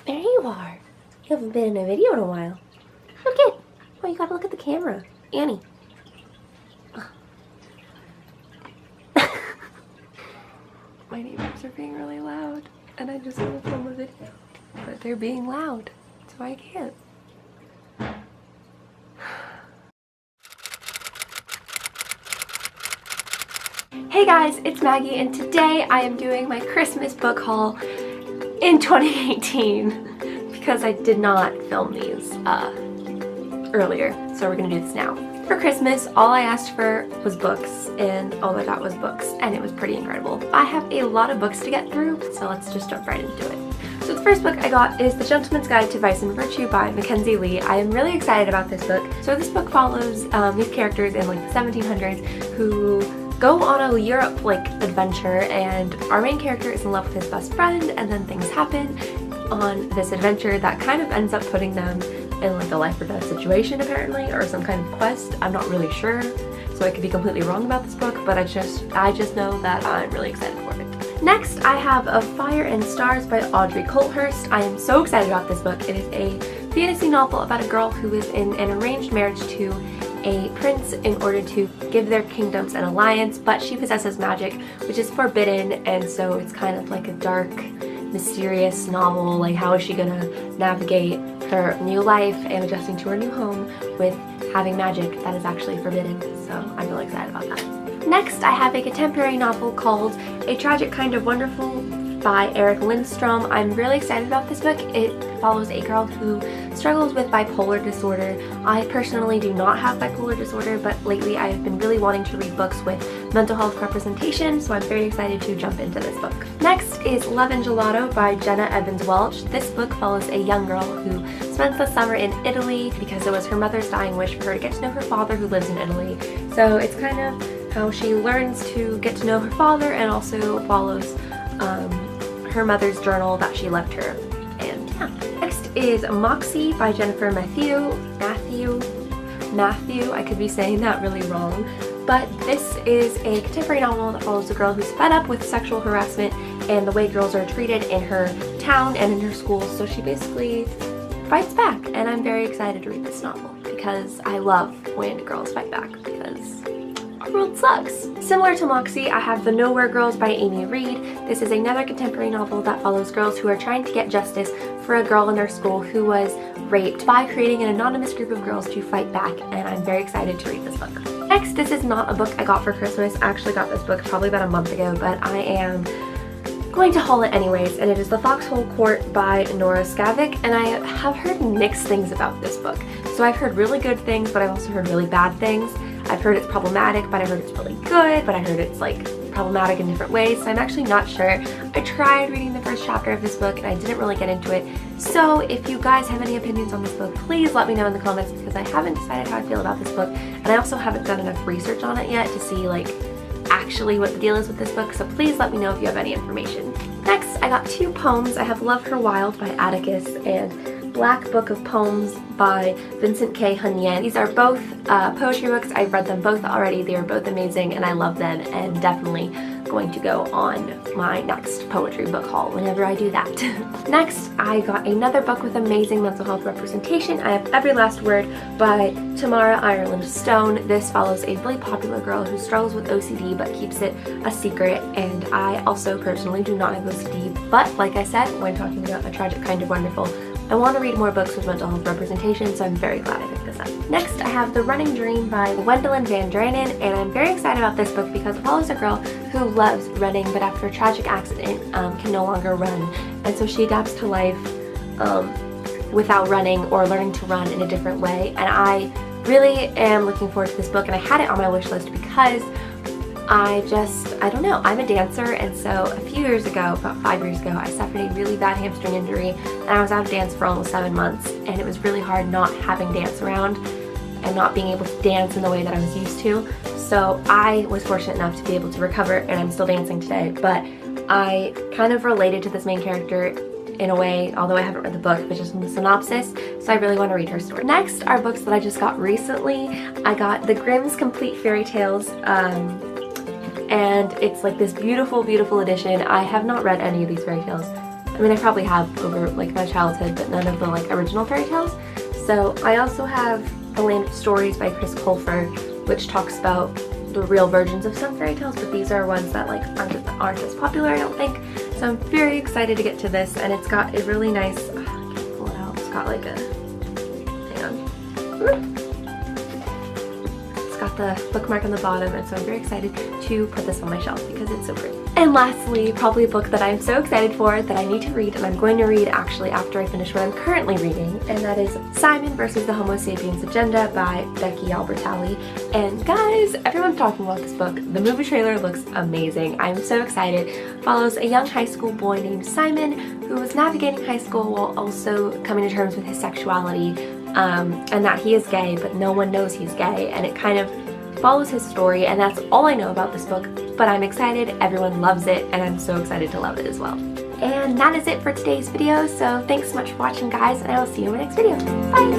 There you are. You haven't been in a video in a while. Look it. Oh, you gotta look at the camera. Annie. My neighbors are being really loud, and I just want to film a video, but they're being loud, so I can't. Hey guys, it's Maggie, and today I am doing my Christmas book haul in 2018 because I did not film these earlier, so we're gonna do this now. For Christmas, all I asked for was books, and all I got was books, and it was pretty incredible. I have a lot of books to get through, so let's just jump right into it. So the first book I got is The Gentleman's Guide to Vice and Virtue by Mackenzie. I am really excited about this book. So this book follows these characters in like the 1700s who go on a Europe adventure, and our main character is in love with his best friend, and then things happen on this adventure that kind of ends up putting them in like a life or death situation apparently, or some kind of quest. I'm not really sure, so I could be completely wrong about this book, but I just know that I'm really excited for it. Next, I have A Fire and Stars by Audrey Hearst. I am so excited about this book. It is a fantasy novel about a girl who is in an arranged marriage to a prince in order to give their kingdoms an alliance, but she possesses magic, which is forbidden, and so it's kind of like a dark, mysterious novel. Like, how is she gonna navigate her new life and adjusting to her new home with having magic that is actually forbidden? So I'm really excited about that. Next, I have a contemporary novel called A Tragic Kind of Wonderful by Lindstrom. I'm really excited about this book. It follows a girl who struggles with bipolar disorder. I personally do not have bipolar disorder, but lately I have been really wanting to read books with mental health representation, so I'm very excited to jump into this book. Next is Love and Gelato by Jenna Welch. This book follows a young girl who spends the summer in Italy because it was her mother's dying wish for her to get to know her father who lives in Italy. So it's kind of how she learns to get to know her father and also follows her mother's journal that she left her. And yeah. Next is Moxie by Jennifer Matthew. I could be saying that really wrong, but this is a contemporary novel that follows a girl who's fed up with sexual harassment and the way girls are treated in her town and in her school, so she basically fights back, and I'm very excited to read this novel because I love when girls fight back because our world sucks. Similar to Moxie, I have The Nowhere Girls by Amy Reed. This is another contemporary novel that follows girls who are trying to get justice for a girl in their school who was raped by creating an anonymous group of girls to fight back, and I'm very excited to read this book. Next, this is not a book I got for Christmas. I actually got this book probably about a month ago, but I am going to haul it anyways, and it is The Foxhole Court by Nora Skavik, and I have heard mixed things about this book. So I've heard really good things, but I've also heard really bad things. I've heard it's problematic, but I heard it's really good, but I heard it's like problematic in different ways, so I'm actually not sure. I tried reading the first chapter of this book and I didn't really get into it. So if you guys have any opinions on this book, please let me know in the comments because I haven't decided how I feel about this book, and I also haven't done enough research on it yet to see like actually what the deal is with this book, so please let me know if you have any information. Next, I got two poems. I have Love Her Wild by Atticus and Black Book of Poems by Vincent K. Hunyen. These are both poetry books. I've read them both already. They are both amazing and I love them, and definitely going to go on my next poetry book haul whenever I do that. Next, I got another book with amazing mental health representation. I have Every Last Word by Tamara Ireland Stone. This follows a really popular girl who struggles with OCD but keeps it a secret, and I also personally do not have OCD, but like I said, when talking about A Tragic Kind of Wonderful, I want to read more books with mental health representation, so I'm very glad I picked this up. Next, I have The Running Dream by Wendell and Van Drennen, and I'm very excited about this book because it follows a girl who loves running, but after a tragic accident can no longer run, and so she adapts to life without running or learning to run in a different way. And I really am looking forward to this book, and I had it on my wish list because I don't know, I'm a dancer, and so a few years ago, about 5 years ago, I suffered a really bad hamstring injury, and I was out of dance for almost 7 months, and it was really hard not having dance around and not being able to dance in the way that I was used to. So I was fortunate enough to be able to recover, and I'm still dancing today, but I kind of related to this main character in a way, although I haven't read the book, but just in the synopsis, so I really want to read her story. Next are books that I just got recently. I got The Grimm's Complete Fairy Tales, and it's like this beautiful, beautiful edition. I have not read any of these fairy tales I mean, I probably have over like my childhood, but none of the like original fairy tales. So I also have The Land of Stories by Chris Colfer, which talks about the real versions of some fairy tales, but these are ones that like aren't as popular, I don't think. So I'm very excited to get to this, and it's got a really nice, I can't pull it out, it's got like a, hang on. It's got the bookmark on the bottom, and so I'm very excited to put this on my shelf because it's so pretty. And lastly, probably a book that I'm so excited for that I need to read, and I'm going to read actually after I finish what I'm currently reading, and that is Simon versus the Homo Sapiens Agenda by Becky Albertalli. And guys, everyone's talking about this book. The movie trailer looks amazing. I'm so excited. Follows a young high school boy named Simon who is navigating high school while also coming to terms with his sexuality, and that he is gay, but no one knows he's gay, and it kind of follows his story, and that's all I know about this book, but I'm excited, everyone loves it, and I'm so excited to love it as well. And that is it for today's video, so thanks so much for watching, guys, and I will see you in my next video. Bye!